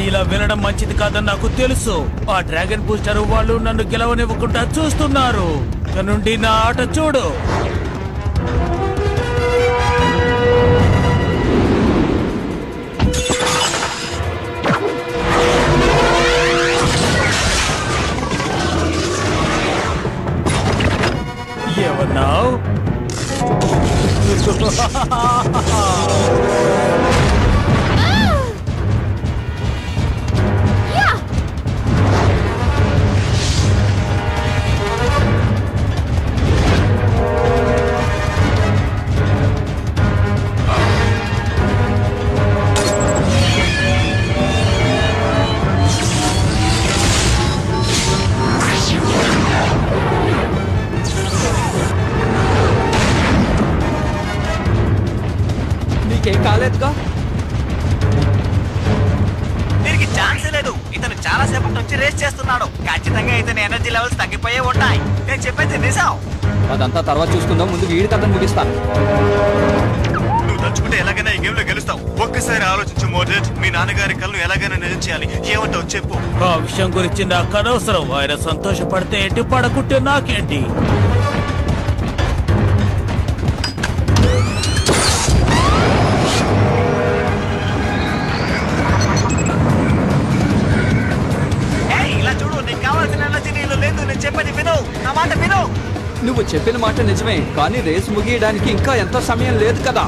ఇలా వెళ్ళడం మంచిది కాదని నాకు తెలుసు. ఆ డ్రాగన్ బూస్టర్ వాళ్ళు నన్ను గెలవనివ్వకుండా చూస్తున్నారు. ఇక నుండి నా ఆట చూడు. ఏమన్నావు? నీకేం కాలేదుగా? దీనికి ఛాన్స్ లేదు. ఇతను చాలా సేపటి నుంచి రేస్ చేస్తున్నాడు. ఖచ్చితంగా ఇతని ఎనర్జీ లెవెల్స్ తగ్గిపోయే ఉంటాయి. నేను చెప్పేది నిజం. అదంతా తర్వాత చూసుకుందాం. ముందు వీడి కథను ముగిస్తాను. నువ్వు తలుచుకుంటే ఎలాగైనా ఈ గేమ్ లో గెలుస్తావు. ఒక్కసారి ఆలోచించు మోడెట్. మీ నాన్నగారి కళ్ళు ఎలాగైనా నిజం చేయాలి. ఏమంటావు చెప్పు. ఆ విషయం గురించి నాకు అనవసరం. ఆయన సంతోషపడితే ఏంటి, పడకుంటే నాకేంటి? ఇలా చూడు, నీకు కావాల్సిన ఎనర్జీ నీళ్ళు లేదు. నేను చెప్పేది విను, నా మాట విను. నువ్వు చెప్పిన మాట నిజమే, కానీ రేసు ముగియడానికి ఇంకా ఎంతో సమయం లేదు కదా.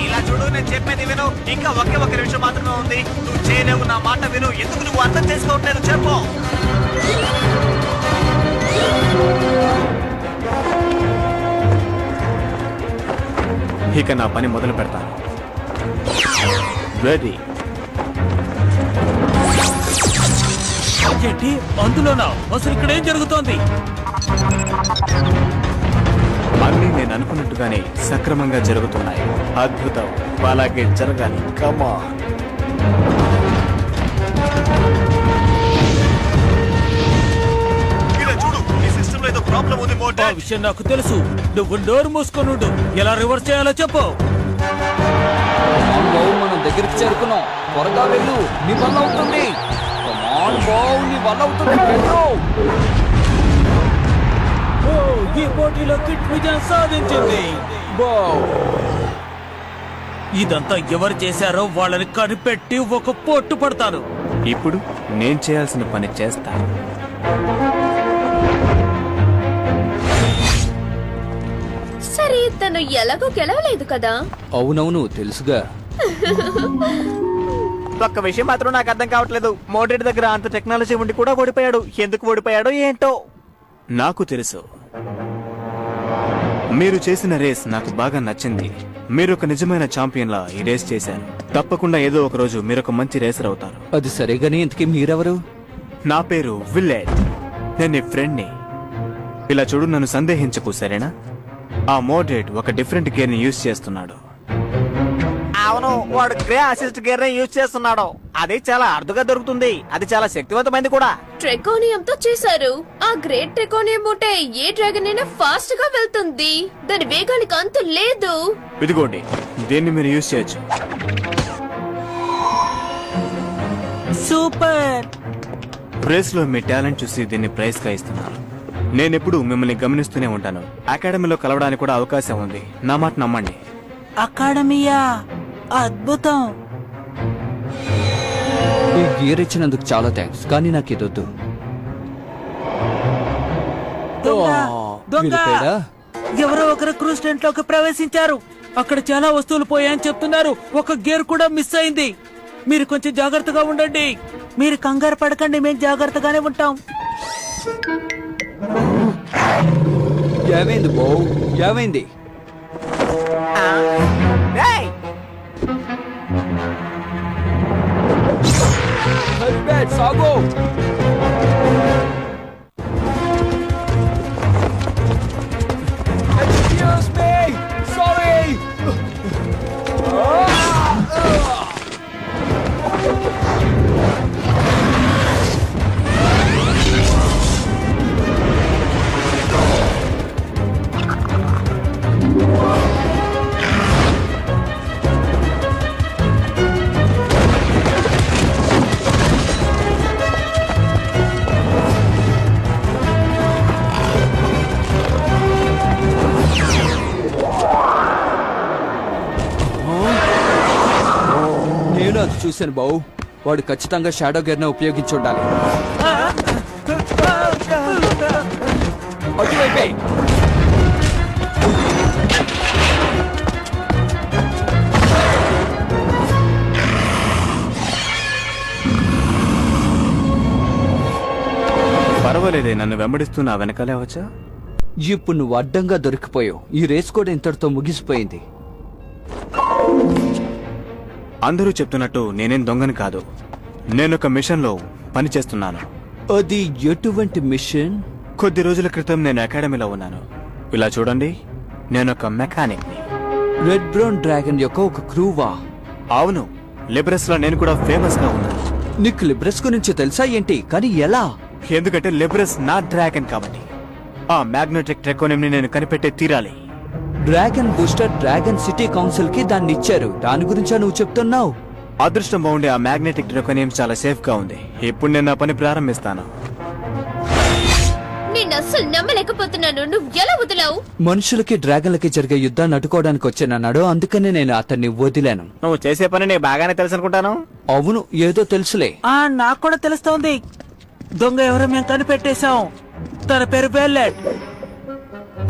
ఇలా చూడు, నేను చెప్పేది విను. ఇంకా ఒకే ఒక్క నిమిషం మాత్రమే ఉంది. నువ్వు చేయలేవు. నా మాట విను. ఎందుకు నువ్వు అర్థం చేసుకోవట్లేదు చెప్పు. ఇక నా పని మొదలు పెడతాను. రెడీ. ఏంటి అందులోనా? అసలు ఇక్కడ ఏం జరుగుతోంది? అన్నీ నేను అనుకున్నట్టుగానే సక్రమంగా జరుగుతున్నాయి. అద్భుతం. అలాగే జరగాలి. కమా. ప్రాబ్లం ఉంది మోటా. ఆ విషయం నాకు తెలుసు. నువ్వు డోర్ మూసుకొనుండు. ఎలా రివర్స్ చేయాలో చెప్పు. మనం దగ్గరికి చేరుకున్నాం. త్వరగా వెళ్ళు, నీ వల్ల అవుతుంది. నీ వల్ల అవుతుంది. ఈ పోటీలో కిట్ విజయం సాధించింది. ఇదంతా ఎవరు చేశారో వాళ్ళని కనిపెట్టి ఒక పొట్టు పడతాను. ఇప్పుడు నేను చేయాల్సిన పని చేస్తాను. సరే, తను ఎలాగో గెలవలేదు కదా. అవునవును, తెలుసుగా. ఒక్క విషయం మాత్రం నాకు అర్థం కావట్లేదు. మోడెట్ దగ్గర అంత టెక్నాలజీ ఉండి కూడా ఓడిపోయాడు. ఎందుకు ఓడిపోయాడో ఏంటో. నాకు తెలుసు. మీరు చేసిన రేస్ నాకు బాగా నచ్చింది. మీరు ఒక నిజమైన ఛాంపియన్లా ఈ రేస్ చేశారు. తప్పకుండా ఏదో ఒక రోజు మీరు ఒక మంచి రేసర్ అవుతారు. అది సరేగాని ఇంతకీ మీరెవరు? నా పేరు విల్లెట్. నేను నీ ఫ్రెండ్ని. ఇలా చూడు, నన్ను సందేహించకు, సరేనా? ఆ మోడెట్ ఒక డిఫరెంట్ గేర్ ని యూజ్ చేస్తున్నాడు. అవును, వాడు గ్రే అసిస్ట్ గేర్ ని యూజ్ చేస్తున్నాడు. అది చాలా అరుదుగా దొరుకుతుంది. అది చాలా శక్తివంతమైనది కూడా. ట్రెకోనియం తో చేశారు. ఆ గ్రేట్ ట్రెకోనియం ఉంటే ఏ డ్రాగన్ అయినా ఫాస్ట్ గా వెళ్తుంది. దాని వేగానికి అంతు లేదు. ఇదిగోండి, దీన్ని మీరు యూజ్ చేయొచ్చు. సూపర్. రేస్ లో మీ టాలెంట్ చూసి దీన్ని ప్రైజ్ గా ఇస్తున్నాను. నేనెప్పుడు మిమ్మల్ని గమనిస్తూనే ఉంటాను. అకాడమీలో కలవడానికి కూడా అవకాశం ఉంది. నా మాట నమ్మండి. అకాడమీయా? అద్భుతం. ఈ గేర్ ఇచ్చినందుకు చాలా థ్యాంక్స్, కానీ నాకు ఇదొద్దు. ఎవరో ఒకరు క్రూజ్ టెంట్ లోకి ప్రవేశించారు. అక్కడ చాలా వస్తువులు పోయాయని చెప్తున్నారు. ఒక గేర్ కూడా మిస్ అయింది. మీరు కొంచెం జాగ్రత్తగా ఉండండి. మీరు కంగారు పడకండి, మేము జాగ్రత్తగానే ఉంటాం. ఏమైంది బో? ఏమైంది? సాగో. Excuse me. Sorry. నేను అది చూశాను బావు. వాడు ఖచ్చితంగా షాడో గేర్ ని ఉపయోగించి ఉండాలి. అటువైపే. పర్వాలేదే, నన్ను వెంబడిస్తున్నా వెనకాలే వచ్చా. ఇప్పుడు నువ్వు అడ్డంగా దొరికిపోయావు. ఈ రేస్ కూడా ఇంతటితో ముగిసిపోయింది. అందరూ చెప్తున్నట్టు నేనేం దొంగని కాదు. నేనొక మిషన్లో పని చేస్తున్నాను. అది ఎటువంటి మిషన్? కొద్ది రోజుల క్రితం నేను అకాడమీలో ఉన్నాను. ఇలా చూడండి, నేనొక మెకానిక్ ని. రెడ్ బ్రౌన్ డ్రాగన్ యొక్క ఒక క్రూవా? అవును, లిబరస్ లో నేను కూడా ఫేమస్ గా ఉన్నాను. నీకు లిబ్రస్ గురించి తెలుసా ఏంటి? కానీ ఎలా? ఎందుకంటే లిబరస్ నా డ్రాగన్ కాబట్టి. ఆ మ్యాగ్నెటిక్ ట్రెకోనియం ని నేను కనిపెట్టే తీరాలి. Dragon booster dragon city council కి దాన్ని ఇచ్చారు. దాని గురించా నువ్వు చెప్తున్నావు? అదృష్టం బాగుండే ఆ మ్యాగ్నెటిక్ ట్రెకోనియం చాలా సేఫ్ గా ఉంది. ఇప్పుడు నేను నా పని ప్రారంభిస్తాను. నేను అస్సలు నమ్మలేకపోతున్నాను. నువ్వు ఎలా వదిలావు? మనుషులకి డ్రాగన్లకి జరిగే యుద్ధాన్ని అడ్డుకోవడానికి వచ్చానన్నాడు. అందుకనే నేను అతన్ని వదిలాను. నువ్వు చేసే పని నీకు బాగానే తెలుసు అనుకుంటాను. అవును, ఏదో తెలుసులే. నాకు కూడా తెలుస్తోంది. దొంగ ఎవరో మేము కనిపెట్టేశాం. తన పేరు బెల్లెట్.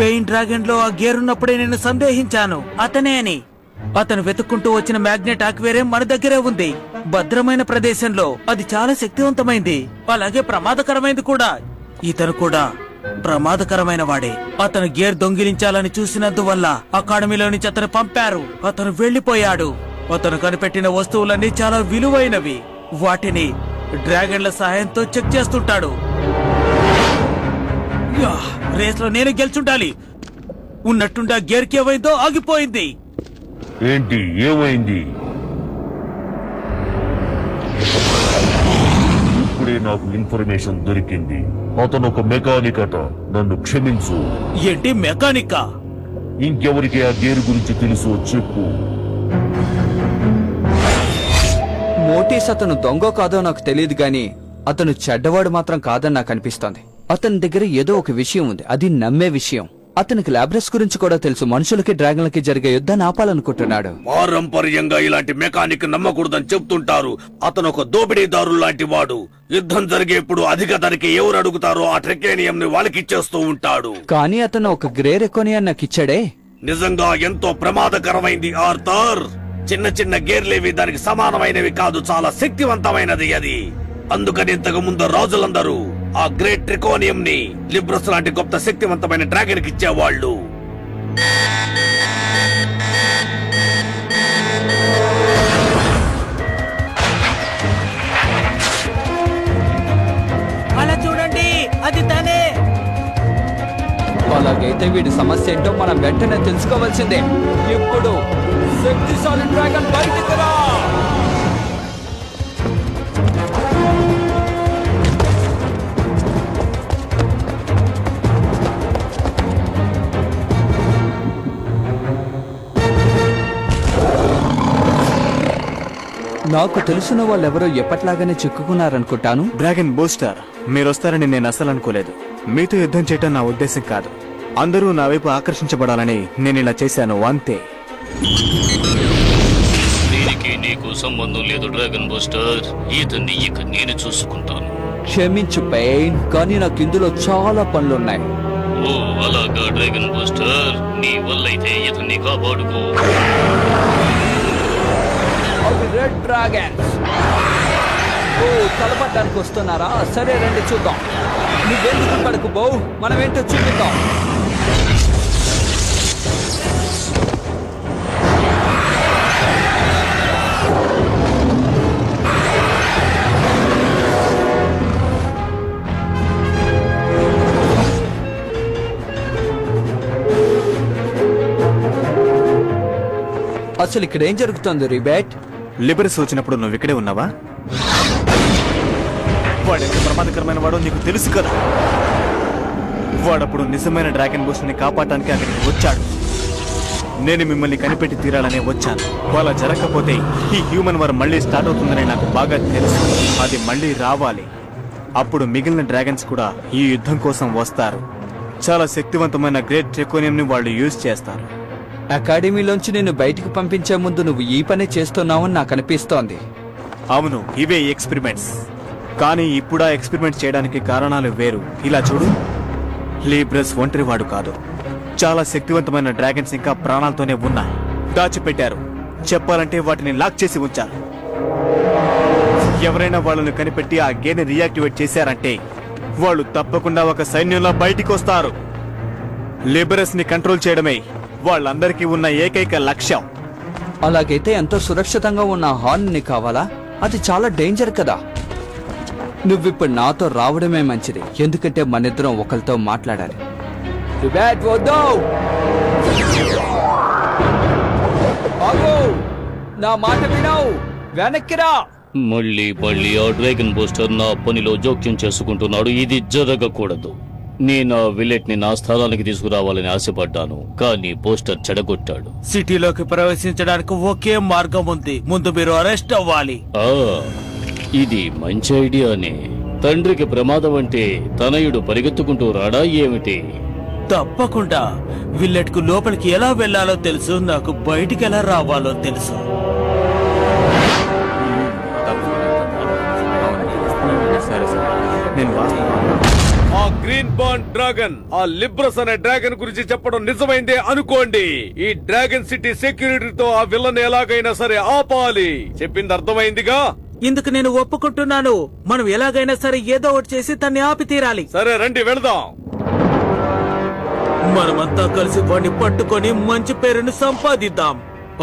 పెయిన్ డ్రాగన్ లో ఆ గేర్ ఉన్నప్పుడే నేను సందేహించాను అతనే అని. అతను వెతుక్కుంటూ వచ్చిన మ్యాగ్నెట్ ఆక్వేరియం మన దగ్గరే ఉంది. భద్రమైన ప్రదేశంలో. అది చాలా శక్తివంతమైంది, అలాగే ప్రమాదకరమైంది కూడా. ఇతను కూడా ప్రమాదకరమైన వాడే. అతను గేర్ దొంగిలించాలని చూసినందువల్ల అకాడమీలో నుంచి అతను పంపారు. అతను వెళ్లిపోయాడు. అతను కనిపెట్టిన వస్తువులన్నీ చాలా విలువైనవి. వాటిని డ్రాగన్ల సహాయంతో చెక్ చేస్తుంటాడు. రేస్ లో నేను గెలుచుండాలి. ఉన్నట్టుండి ఆ గేర్ కి ఏమైందో ఆగిపోయింది. ఏంటి ఏమైంది? ఇప్పుడే నాకు ఇన్ఫర్మేషన్ దొరికింది. అతను ఒక మెకానిక్ అట. నన్ను క్షమించు. ఏంటి మెకానికా? ఇంకెవరికి ఆ గేరు గురించి తెలుసో చెప్పు. మోటీస్ అతను దొంగ కాదో నాకు తెలియదు గాని అతను చెడ్డవాడు మాత్రం కాదని నాకు అనిపిస్తోంది. అతని దగ్గర ఏదో ఒక విషయం ఉంది, అది నమ్మే విషయం. అతనికి లాబ్రస్ గురించి కూడా తెలుసు. మనుషులకి డ్రాగన్లకి జరిగే యుద్ధాన్ని ఆపాలనుకుంటున్నాడు. పారంపర్యంగా ఇలాంటి మెకానిక్ నమ్మకూడదని చెప్తుంటారు. అతను ఒక దోపిడీదారు లాంటి వాడు. యుద్ధం జరిగేప్పుడు అధిక ధరకి ఎవరు అడుగుతారో ఆ ట్రెకేనియం ని వాళ్ళకిచ్చేస్తూ ఉంటాడు. కానీ అతను ఒక గ్రే రెకోనియన్ నాకు ఇచ్చాడే. నిజంగా ఎంతో ప్రమాదకరమైంది ఆర్థర్. చిన్న చిన్న గేర్లేవి దానికి సమానమైనవి కాదు. చాలా శక్తివంతమైనది అది. అందుకని ఇంతకు ముందు రాజులందరూ ఆ గ్రేట్ ట్రికోనియం ని లిబ్రస్ లాంటి గొప్ప శక్తివంతమైన డ్రాగన్ కి ఇచ్చేవాళ్ళు. అలా చూడండి, అది తనే. అలాగైతే వీడి సమస్య ఏంటో మనం వెంటనే తెలుసుకోవాల్సిందే. ఇప్పుడు శక్తిశాలి డ్రాగన్ బయటికి రా. నాకు తెలిసిన వాళ్ళెవరో ఎప్పట్లాగానే చిక్కుకున్నారనుకుంటాను. డ్రాగన్ బూస్టర్, మీరు వస్తారని నేను అసలు అనుకోలేదు. మీతో యుద్ధం చేయటం నా ఉద్దేశం కాదు. అందరూ నా వైపు ఆకర్షించబడాలని నేను ఇలా చేశాను, అంతే. దీనికి నీకు సంబంధం లేదు డ్రాగన్ బూస్టర్. ఇతన్ని ఇక నేను చూసుకుంటాను. క్షమించు పెయిన్, కానీ నాకు ఇందులో చాలా పనులున్నాయి. ఓ అలాగా డ్రాగన్ బూస్టర్, నీ వల్లైతే ఇతన్ని కాపాడుకో. అవి రెడ్ డ్రాగన్స్. ఓ కలపడ్డానికి వస్తున్నారా? సరే రండి చూద్దాం. నువ్వెందుకు పడకు బో, మనం ఏంటో చూపిద్దాం. అసలు ఇక్కడ ఏం జరుగుతుంది రిబేట్? లిబరస్ వచ్చినప్పుడు నువ్వు ఇక్కడే ఉన్నావా? వాడెంత ప్రమాదకరమైన వాడో నీకు తెలుసు కదా. వాడప్పుడు నిజమైన డ్రాగన్ బూస్టర్ని కాపాడటానికి అక్కడికి వచ్చాడు. నేను మిమ్మల్ని కనిపెట్టి తీరాలనే వచ్చాను. అలా జరగకపోతే ఈ హ్యూమన్ వార్ మళ్ళీ స్టార్ట్ అవుతుందని నాకు బాగా తెలుసు. అది మళ్ళీ రావాలి. అప్పుడు మిగిలిన డ్రాగన్స్ కూడా ఈ యుద్ధం కోసం వస్తారు. చాలా శక్తివంతమైన గ్రేట్ ట్రెకోనియం ని వాళ్ళు యూజ్ చేస్తారు. అకాడమీలోంచి నిన్ను బయటికి పంపించే ముందు నువ్వు ఈ పని చేస్తున్నావని నాకు అనిపిస్తోంది. అవును, ఇవే ఎక్స్పెరిమెంట్స్. కానీ ఇప్పుడు ఆ ఎక్స్పెరిమెంట్ చేయడానికి కారణాలు వేరు. ఇలా చూడు, లీబ్రస్ ఒంటరివాడు కాదు. చాలా శక్తివంతమైన డ్రాగన్స్ ఇంకా ప్రాణాలతోనే ఉన్నాయి. దాచిపెట్టారు. చెప్పాలంటే వాటిని లాక్ చేసి ఉంచారు. ఎవరైనా వాళ్ళని కనిపెట్టి ఆ గేర్ని రియాక్టివేట్ చేశారంటే వాళ్ళు తప్పకుండా ఒక సైన్యంలో బయటికి వస్తారు. లిబరస్ ని కంట్రోల్ చేయడమే వాళ్ళందరికీ ఉన్న ఏకైక లక్ష్యం. అలాగైతే ఎంతో సురక్షితంగా ఉన్న హార్న్ ని కావాలా? అది చాలా డేంజర్ కదా. నువ్విప్పుడు నాతో రావడమే మంచిది, ఎందుకంటే మనిద్దరం ఒకరితో మాట్లాడాలి. నా మాట వినవు, వెనక్కిరా. మళ్ళీ ఆ డ్రాగన్ బూస్టర్ నా పనిలో జోక్యం చేసుకుంటున్నాడు. ఇది జరగకూడదు. నేను ఆ విల్లెట్ ని నా స్థానానికి తీసుకురావాలని ఆశపడ్డాను, కానీ పోస్టర్ చెడగొట్టాడు. సిటీలోకి ప్రవేశించడానికి ఒకే మార్గం ఉంది. ముందు మీరు అరెస్ట్ అవ్వాలి. ఇది మంచి ఐడియానే. తండ్రికి ప్రమాదం అంటే తనయుడు పరిగెత్తుకుంటూ రాడా ఏమిటి? తప్పకుండా. విల్లెట్ కు లోపలికి ఎలా వెళ్లాలో తెలుసు, నాకు బయటికి ఎలా రావాలో తెలుసు. ఆ గ్రీన్ బాండ్ డ్రాగన్, ఆ లిబ్రస్ అనే డ్రాగన్ గురించి చెప్పడం నిజమైందే అనుకోండి. ఈ డ్రాగన్ సిటీ సెక్యూరిటీతో ఆ విలన్ ఎలాగైనా సరే ఆపాలి. చెప్పింది అర్థమైందిగా? ఇందుకు నేను ఒప్పుకుంటున్నాను. మనం ఎలాగైనా సరే ఏదో ఒకటి చేసి తన్ని ఆపి తీరాలి. సరే రండి వెళదాం. మనమంతా కలిసి వాడిని పట్టుకొని మంచి పేరును సంపాదిద్దాం.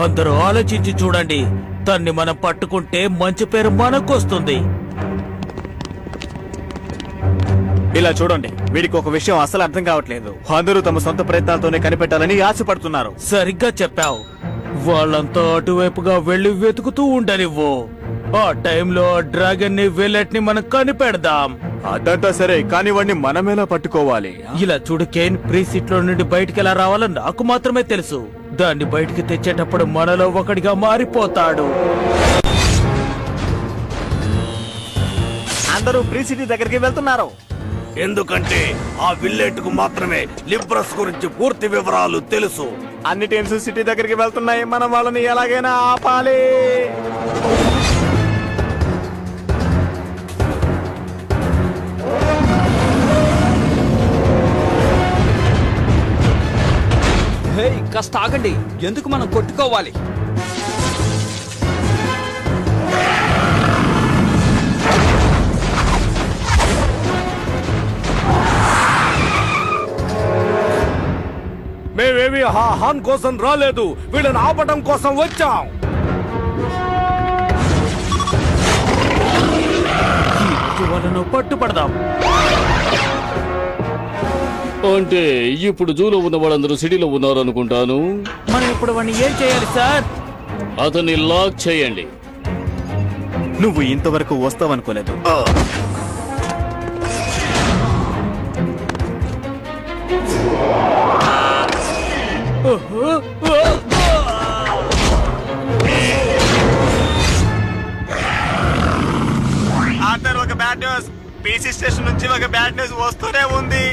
అందరూ ఆలోచించి చూడండి. తన్ని మనం పట్టుకుంటే మంచి పేరు మనకొస్తుంది. ఇలా చూడండి, వీడికి ఒక విషయం అసలు అర్థం కావట్లేదు. అందరూ తమ సొంత ప్రయత్నాలతోనే కనిపెట్టాలని ఆశపడుతున్నారు. సరిగ్గా చెప్పావు. వాళ్ళంతా అటువైపుగా వెళ్లి వెతుకుతూ ఉండనివ్వు. ఆ టైంలో ఆ డ్రాగన్ ని విల్లెట్ ని మనం కనిపెడదాం. అదంతా సరే, కానీ వాడిని మనమేలా పట్టుకోవాలి? ఇలా చూడు కేన్, ప్రీసీట్ లో నుండి బయటికి ఎలా రావాలో నాకు మాత్రమే తెలుసు. దాన్ని బయటికి తెచ్చేటప్పుడు మనలో ఒకటిగా మారిపోతాడు. అందరూ ప్రీ సిటీ దగ్గరికి వెళ్తున్నారు. ఎందుకంటే ఆ విల్లెట్ కు మాత్రమే లిబ్రస్ గురించి పూర్తి వివరాలు తెలుసు. అన్ని టీమ్స్ సిటీ దగ్గరికి వెళ్తున్నాయి. మనం వాళ్ళని ఎలాగైనా ఆపాలి. హే, కాస్త ఆగండి. ఎందుకు మనం కొట్టుకోవాలి? మేమేమి హాన్ కోసం రాలేదు, వీళ్ళని ఆపటం కోసం వచ్చాం. వాళ్ళను పట్టుపడదాం. అంటే ఇప్పుడు జూలో ఉన్న వాళ్ళందరూ సిటీలో ఉన్నారు అనుకుంటాను. మనం ఇప్పుడు వాడిని ఏం చేయాలి సార్? అతన్ని లాక్ చేయండి. నువ్వు ఇంతవరకు వస్తావనుకోలేదు. ఒక బ్యాడ్ న్యూస్. పీసీ స్టేషన్ నుంచి ఒక బ్యాడ్ న్యూస్ వస్తూనే ఉంది.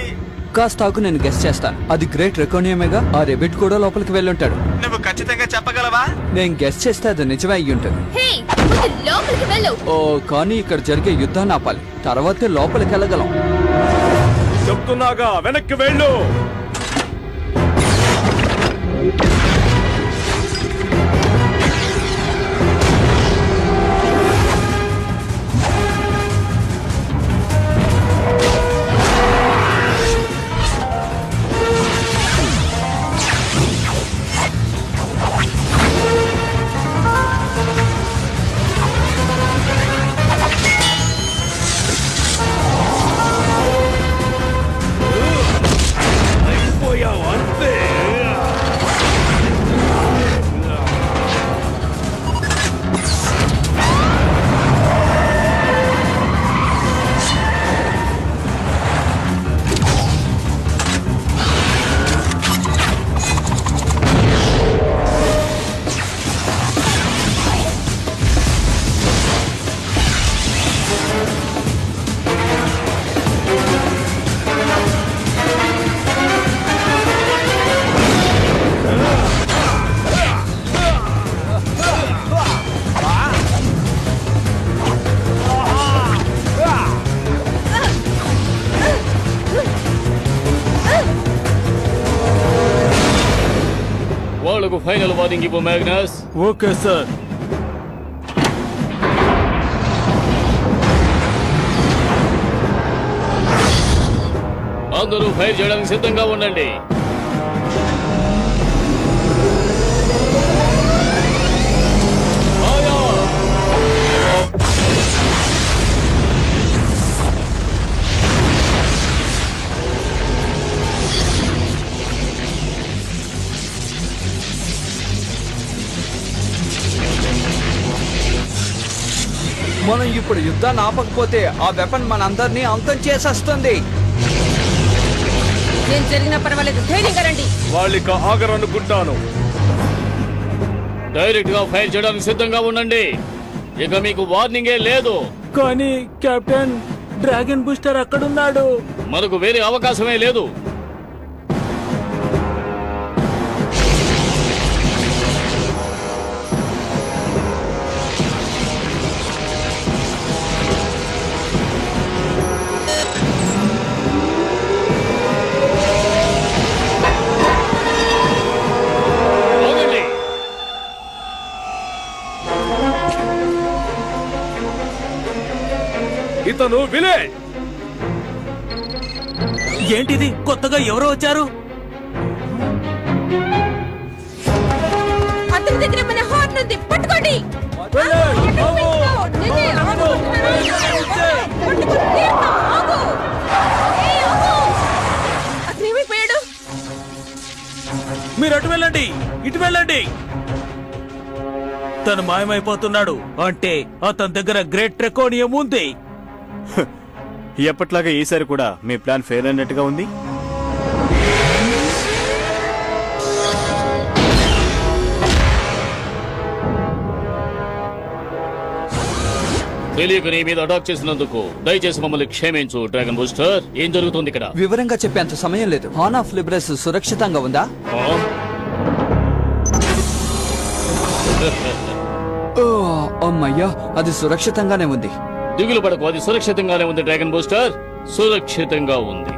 కాస్త ఆగు, నేను గెస్ చేస్తాను. అది గ్రేట్ రెకోనియమేగా. ఆ రెబిట్ కూడా లోపలికి వెళ్ళుంటాడు. నువ్వు ఖచ్చితంగా చెప్పగలవా? నేను గెస్ చేస్తే అది నిజమే అయ్యి ఉంటుంది. హే, ముందు లోపలికి వెళ్ళు. ఓ, కానీ ఇక్కడ జరిగే యుద్ధాన్ని ఆపాలి. తర్వాతే లోపలికి వెళ్ళగలం. చెప్తున్నాగా, వెనక్కి వెళ్ళు. మనకు ఫైనల్ వార్నింగ్ ఇవ్వు మ్యాగ్నస్. Okay sir. అందరూ ఫైర్ చేయడానికి సిద్ధంగా ఉండండి. మనం ఇప్పుడు యుద్ధాన్ని ఆపకపోతే ఆ వెపన్ మనందరినీ అంతం చేసేస్తుంది. ఏం జరిగినా పర్వాలేదు, ధైర్యంగా రండి. వాళ్ళిక ఆగరనుకుంటాను. డైరెక్ట్ గా ఫైర్ చేయడానికి సిద్ధంగా ఉండండి. ఇక మీకు వార్నింగే లేదు. కానీ కెప్టెన్, డ్రాగన్ బూస్టర్ అక్కడున్నాడు. మనకు వేరే అవకాశమే లేదు. ఆగండి. ఇతను విలే. ఏంటిది, కొత్తగా ఎవరో వచ్చారు? అతని దగ్గర మన హార్న్ ఉంది, పట్టుకోండి. అతను ఏమైపోయాడు? మీరు అటు వెళ్ళండి, ఇటు వెళ్ళండి. తను మాయమైపోతున్నాడు. అంటే అతని దగ్గర గ్రేట్ ట్రెకోనియం ఉంది. ఎప్పట్లాగా ఈసారి కూడా మీ ప్లాన్ ఫెయిల్ అయినట్టుగా ఉంది. తెలియక నీ మీద అటాక్ చేసినందుకు దయచేసి మమ్మల్ని క్షమించు డ్రాగన్ బూస్టర్. ఏం జరుగుతుంది ఇక్కడ? వివరంగా చెప్పేంత సమయం లేదు. హార్న్ ఆఫ్ లిబ్రస్ సురక్షితంగా ఉందా? ఓ, అమ్మయ్యా, అది సురక్షితంగానే ఉంది. దిగులు పడకు, అది సురక్షితంగానే ఉంది డ్రాగన్ బూస్టర్. సురక్షితంగా ఉంది.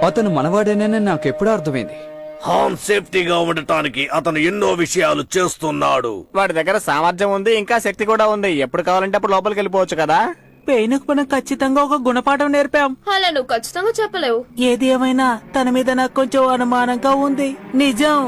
అతను మనవాడేనని నాకెప్పుడూ అర్థమైంది. హాన్ సేఫ్టీగా ఉండటానికి అతను ఎన్నో విషయాలు చేస్తున్నాడు. వాడి దగ్గర సామర్థ్యం ఉంది, ఇంకా శక్తి కూడా ఉంది. ఎప్పుడు కావాలంటే అప్పుడు లోపలికి వెళ్ళిపోవచ్చు కదా. పెయిన్కు మనం ఖచ్చితంగా ఒక గుణపాఠం నేర్పాం. అలా నువ్వు ఖచ్చితంగా చెప్పలేవు. ఏది ఏమైనా తన మీద నాకు కొంచెం అనుమానంగా ఉంది. నిజం.